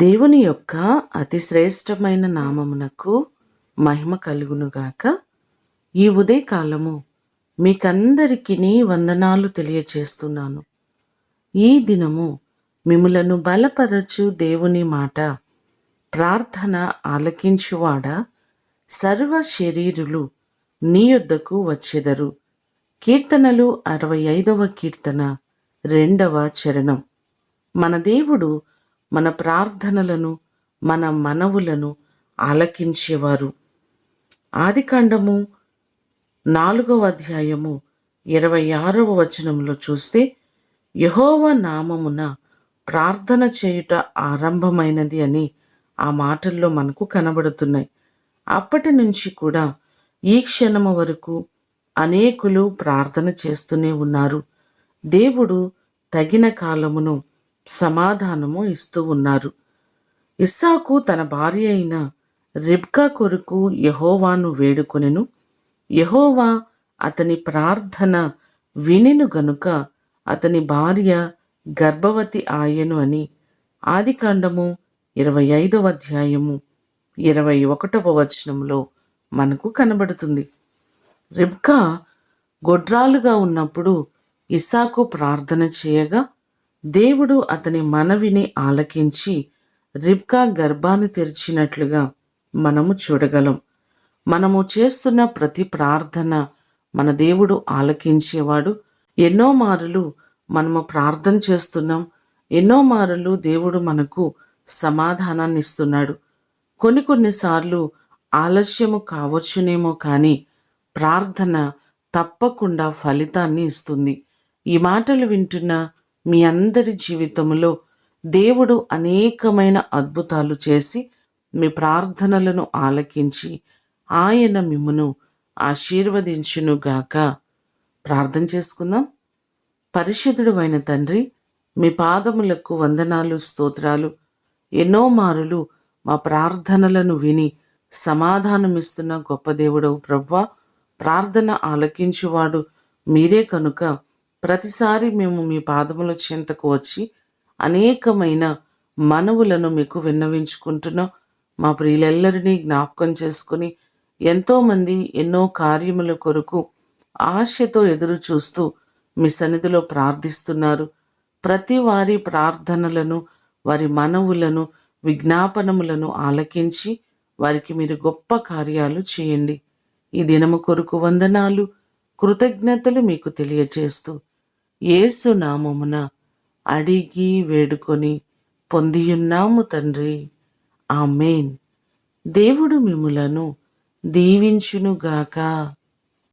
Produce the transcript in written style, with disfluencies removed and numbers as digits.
దేవుని యొక్క అతి శ్రేష్టమైన నామమునకు మహిమ కలుగునుగాక. ఈ ఉదయకాలము మీకందరికీ వందనాలు తెలియచేస్తున్నాను. ఈ దినము మిమ్ములను బలపరచు దేవుని మాట, ప్రార్థన ఆలకించువాడా, సర్వ శరీరులు నీ యొద్దకు వచ్చెదరు. కీర్తనలు 65వ కీర్తన 2వ చరణం. మన దేవుడు మన ప్రార్థనలను, మన మనవులను ఆలకించేవారు. ఆదికాండము 4వ అధ్యాయము 26వ వచనంలో చూస్తే, యెహోవా నామమున ప్రార్థన చేయుట ఆరంభమైనది అని ఆ మాటల్లో మనకు కనబడుతున్నాయి. అప్పటి నుంచి కూడా ఈ క్షణము వరకు అనేకులు ప్రార్థన చేస్తూనే ఉన్నారు. దేవుడు తగిన కాలమును సమాధానము ఇస్తూ ఉన్నారు. ఇస్సాకు తన భార్య అయిన రిబ్కా కొరకు యెహోవాను వేడుకొనెను. యెహోవా అతని ప్రార్థన వినెను గనుక అతని భార్య గర్భవతి ఆయెను అని ఆదికాండము 25వ అధ్యాయము 21వ వచనంలో మనకు కనబడుతుంది. రిబ్కా గొడ్రాలుగా ఉన్నప్పుడు ఇస్సాకు ప్రార్థన చేయగా దేవుడు అతని మనవిని ఆలకించి రిబ్కా గర్భాన్ని తెరిచినట్లుగా మనము చూడగలం. మనము చేస్తున్న ప్రతి ప్రార్థన మన దేవుడు ఆలకించేవాడు. ఎన్నో మారులు మనము ప్రార్థన చేస్తున్నాం. ఎన్నో మారులు దేవుడు మనకు సమాధానాన్ని ఇస్తున్నాడు. కొన్నిసార్లు ఆలస్యము కావచ్చునేమో కానీ ప్రార్థన తప్పకుండా ఫలితాన్ని ఇస్తుంది. ఈ మాటలు వింటున్న మీ అందరి జీవితంలో దేవుడు అనేకమైన అద్భుతాలు చేసి మీ ప్రార్థనలను ఆలకించి ఆయన మిమ్మును ఆశీర్వదించునుగాక. ప్రార్థన చేసుకుందాం. పరిశుద్ధుడు అయిన తండ్రి, మీ పాదములకు వందనాలు, స్తోత్రాలు. ఎన్నో మారులు మా ప్రార్థనలను విని సమాధానమిస్తున్న గొప్ప దేవుడవు ప్రభువా. ప్రార్థన ఆలకించువాడు మీరే కనుక ప్రతిసారి మేము మీ పాదముల చెంతకు వచ్చి అనేకమైన మనవులను మీకు విన్నవించుకుంటున్నాం. మా ప్రియులెల్లరినీ జ్ఞాపకం చేసుకుని ఎంతోమంది ఎన్నో కార్యముల కొరకు ఆశతో ఎదురు చూస్తూ మీ సన్నిధిలో ప్రార్థిస్తున్నారు. ప్రతి వారి ప్రార్థనలను, వారి మనవులను, విజ్ఞాపనములను ఆలకించి వారికి మీరు గొప్ప కార్యాలు చేయండి. ఈ దినము కొరకు వందనాలు, కృతజ్ఞతలు మీకు తెలియచేస్తూ యేసు నామమున అడిగి వేడుకొని పొందియున్నాము తండ్రి. ఆమేన్. దేవుడు మిమ్ములను దీవించునుగాక.